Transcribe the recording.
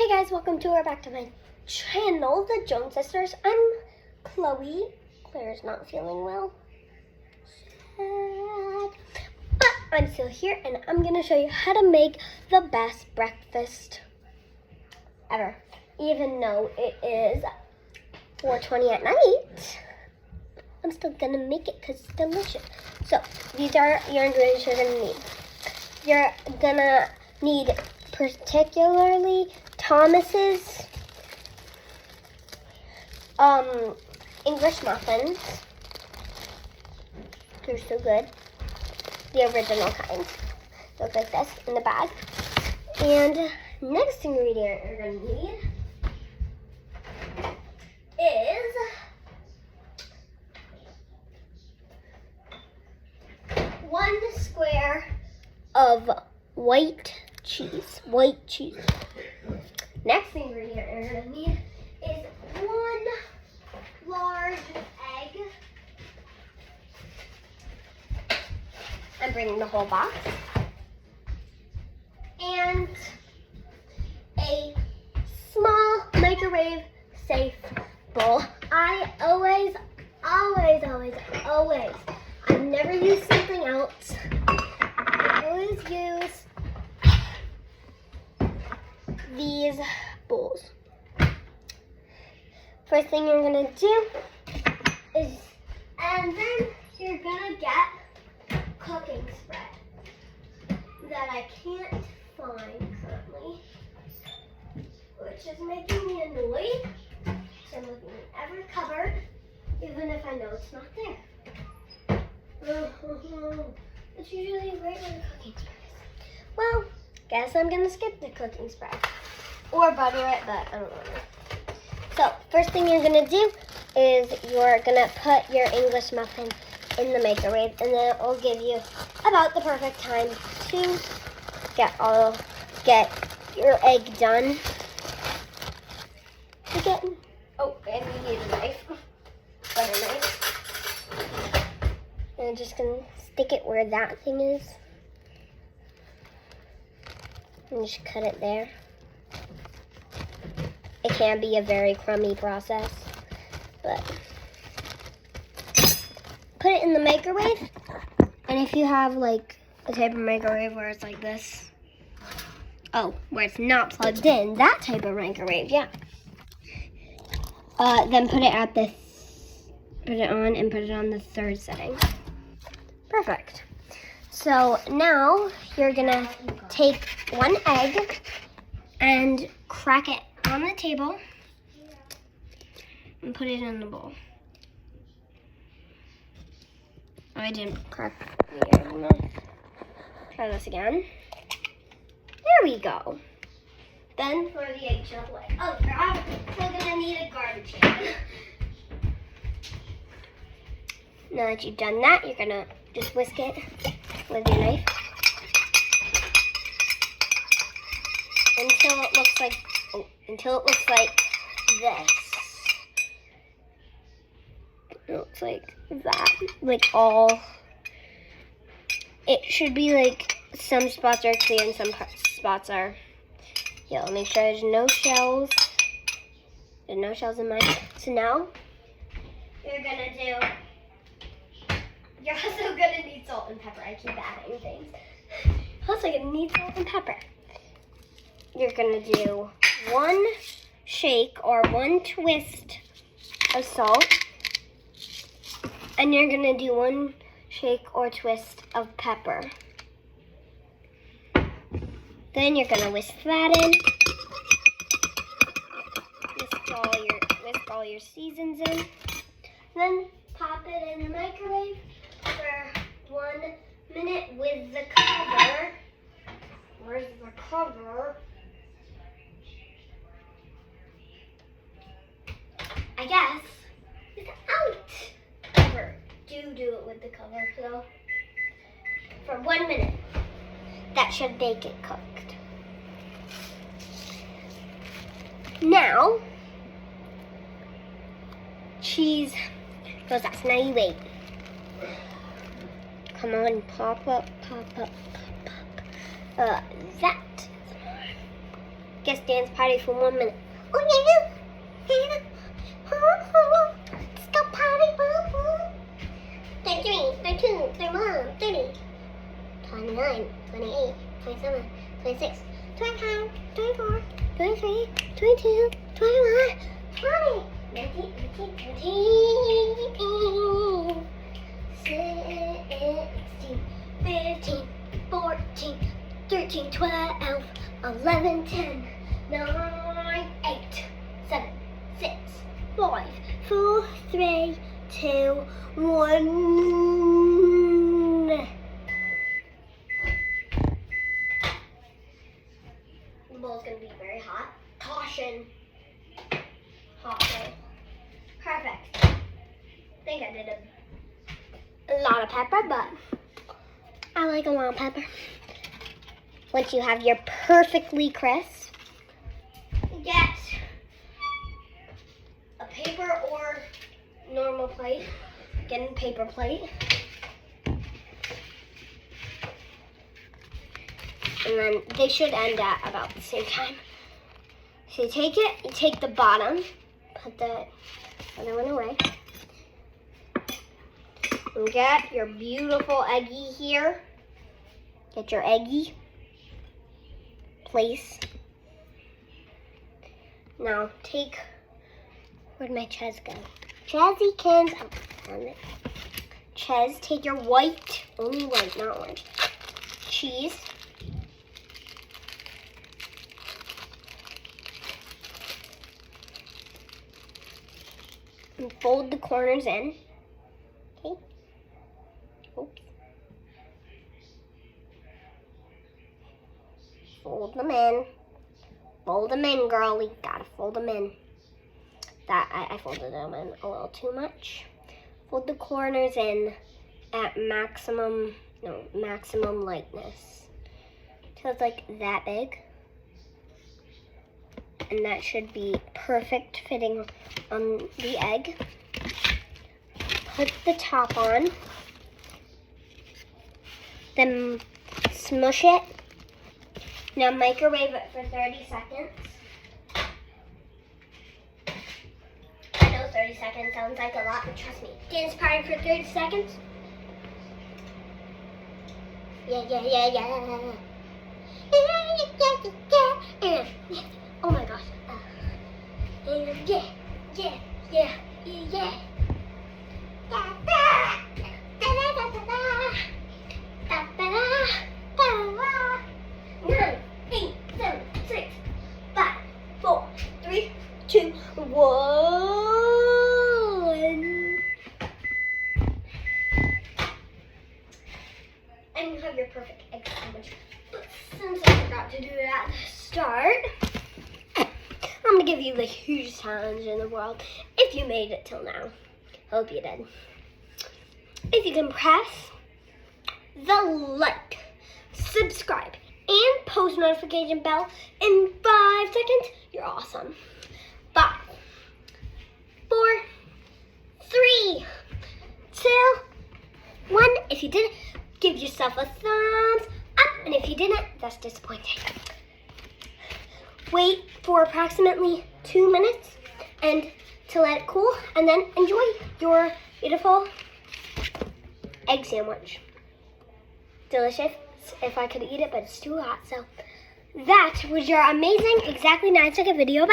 Hey guys, welcome to or back to my channel, the Jones Sisters. I'm Chloe. Claire's not feeling well. Sad. But I'm still here and I'm gonna show you how to make the best breakfast ever. Even though it is 4:20 at night, I'm still gonna make it because it's delicious. So these are your ingredients you're gonna need. You're gonna need particularly Thomas's English muffins. They're so good. The original kind. Look like this in the bag. And next ingredient you're going to need is one square of white cheese. Next ingredient you're going to need is one large egg. I'm bringing the whole box. And a small microwave safe bowl. I always, I've never used something else. I always use these bowls. First thing you're gonna do is, and then you're gonna get cooking spread that I can't find currently, which is making me annoyed. So I'm looking in every cupboard, even if I know it's not there. It's usually right where the cooking spread is. Well, guess I'm gonna skip the cooking spread. Or butter it, but I don't know. So, first thing you're gonna do is you're gonna put your English muffin in the microwave, and then it will give you about the perfect time to get your egg done. Again. Oh, and you need a knife. Butter knife. And I'm just gonna stick it where that thing is. And just cut it there. It can be a very crummy process, but put it in the microwave. And if you have like a type of microwave where it's like this, where it's not plugged in, that type of microwave, yeah. Then put it on and put it on the third setting. Perfect. So now you're gonna take one egg and crack it on the table and put it in the bowl. Oh, I didn't crack the egg. No. Try this again. There we go. Then throw the eggshell away. Oh, I'm still gonna need a garbage can. Now that you've done that, you're gonna just whisk it with your knife until it looks like this. It looks like that. Like it should be like some spots are clear and some spots are yellow. Make sure there's no shells. There's no shells in mine. So now you're also gonna need salt and pepper. I keep adding things. Also gonna need salt and pepper. You're gonna do one shake or one twist of salt, and you're gonna do one shake or twist of pepper. Then you're gonna whisk that in. Whisk all your seasons in. Then pop it in the microwave for 1 minute with the cover. Where's the cover? I guess it's out. Cover. Do it with the cover, so for 1 minute. That should bake it cooked. Now, cheese goes up. Now you wait. Come on, pop up. That Guest dance party for 1 minute. Oh yeah. Let's go party, boo boo. 33, 32, 31, 30, 29, 28, 27, 26, 25, 24, 23, 22, 21, 20, 19, 20, 16, 15, 14, 13, 12, 11, 10, 9, 8, 7, 6, 5, 4, 3, 2, 1. The bowl's gonna be very hot. Caution. Hot bowl. Perfect. I think I did a lot of pepper, but I like a lot of pepper. Once you have your perfectly crisp, get a paper or normal plate. Get a paper plate. And then they should end at about the same time. So you take it, you take the bottom, put the other one away. And get your beautiful eggie here. Get your eggie. Place. Now take, where'd my Ches go? Chezykins, oh, found it. Ches, take your white, only white, not orange, cheese. And fold the corners in. Okay. Oops. Fold them in. Fold them in, girl. You gotta fold them in. I folded them in a little too much. Fold the corners in at maximum lightness. So it's like that big. And that should be perfect fitting on the egg. Put the top on. Then smush it. Now microwave it for 30 seconds. I know 30 seconds sounds like a lot, but trust me. Dance party for 30 seconds. Yeah. Oh my gosh. Yeah. Nine, 8, 7, 6, 5, 4, 3, 2, 1. And you have your perfect egg sandwich. But since I forgot to do it at the start, I'm gonna give you the hugest challenge in the world. If you made it till now, hope you did. If you can press the like, subscribe, and post notification bell in 5 seconds, you're awesome. 5, 4, 3, 2, 1. If you did it, give yourself a thumbs up, and if you didn't, that's disappointing. Wait for approximately 2 minutes and to let it cool, and then enjoy your beautiful egg sandwich. Delicious if I could eat it, but it's too hot. So that was your amazing, exactly 9-second video.